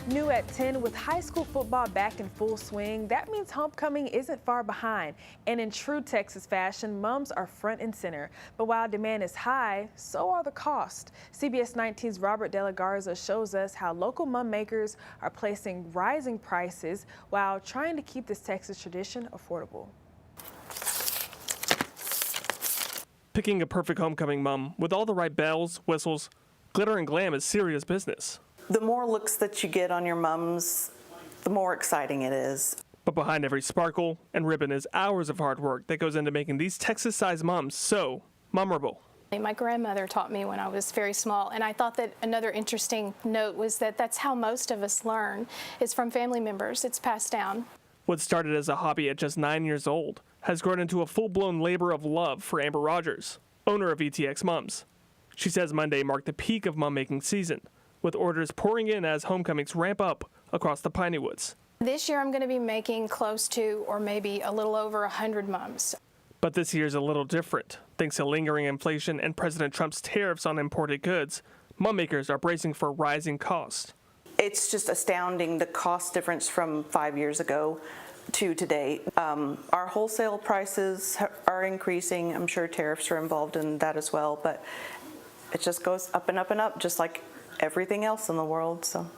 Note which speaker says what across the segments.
Speaker 1: New at 10, with high school football back in full swing, that means homecoming isn't far behind. And in true Texas fashion, moms are front and center. But while demand is high, so are the costs. CBS 19's Robert De La Garza shows us how local mom makers are placing rising prices while trying to keep this Texas tradition affordable.
Speaker 2: Picking a perfect homecoming mom with all the right bells, whistles, glitter, and glam is serious business.
Speaker 3: The more looks that you get on your mums, the more exciting it is.
Speaker 2: But behind every sparkle and ribbon is hours of hard work that goes into making these Texas-sized mums so memorable.
Speaker 4: My grandmother taught me when I was very small, and I thought that another interesting note was that that's how most of us learn, is from family members. It's passed down.
Speaker 2: What started as a hobby at just 9 years old has grown into a full-blown labor of love for Amber Rogers, owner of ETX Mums. She says Monday marked the peak of mum-making season, with orders pouring in as homecomings ramp up across the Piney Woods.
Speaker 4: This year I'm going to be making close to, or maybe a little over, 100 mums.
Speaker 2: But this year's a little different. Thanks to lingering inflation and President Trump's tariffs on imported goods, mum makers are bracing for rising costs.
Speaker 3: It's just astounding, the cost difference from 5 years ago to today. Our wholesale prices are increasing. I'm sure tariffs are involved in that as well, but it just goes up and up and up, just like everything else in the world. So,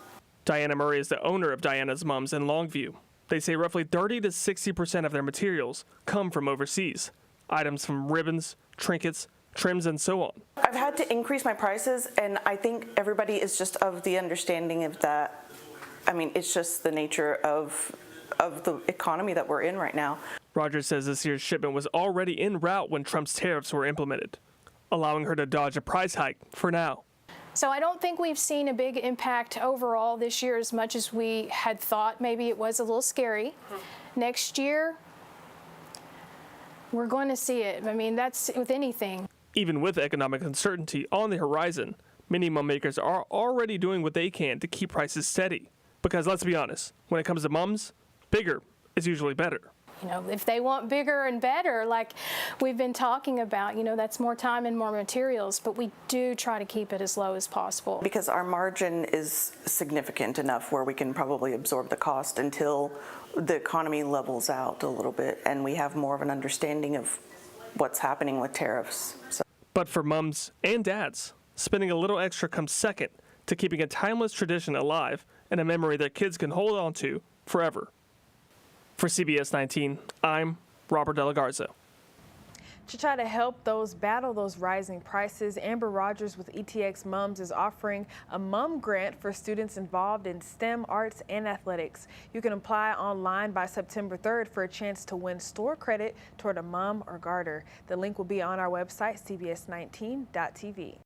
Speaker 2: Diana Murray is the owner of Diana's Mums in Longview. They say roughly 30 to 60% of their materials come from overseas. Items from ribbons, trinkets, trims, and so on.
Speaker 3: I've had to increase my prices, and I think everybody is just of the understanding of that. I mean, it's just the nature of the economy that we're in right now.
Speaker 2: Rogers says this year's shipment was already en route when Trump's tariffs were implemented, allowing her to dodge a price hike for now.
Speaker 4: So I don't think we've seen a big impact overall this year as much as we had thought. Maybe it was a little scary. Next year, we're going to see it. I mean, that's with anything.
Speaker 2: Even with economic uncertainty on the horizon, many mum makers are already doing what they can to keep prices steady. Because let's be honest, when it comes to mums, bigger is usually better.
Speaker 4: You know, if they want bigger and better, like we've been talking about, you know, that's more time and more materials, but we do try to keep it as low as possible.
Speaker 3: Because our margin is significant enough where we can probably absorb the cost until the economy levels out a little bit and we have more of an understanding of what's happening with tariffs. So.
Speaker 2: But for mums and dads, spending a little extra comes second to keeping a timeless tradition alive and a memory that kids can hold on to forever. For CBS 19, I'm Robert De La Garza.
Speaker 1: To try to help those battle those rising prices, Amber Rogers with ETX Mums is offering a mum grant for students involved in STEM, arts, and athletics. You can apply online by September 3rd for a chance to win store credit toward a mum or garter. The link will be on our website, cbs19.tv.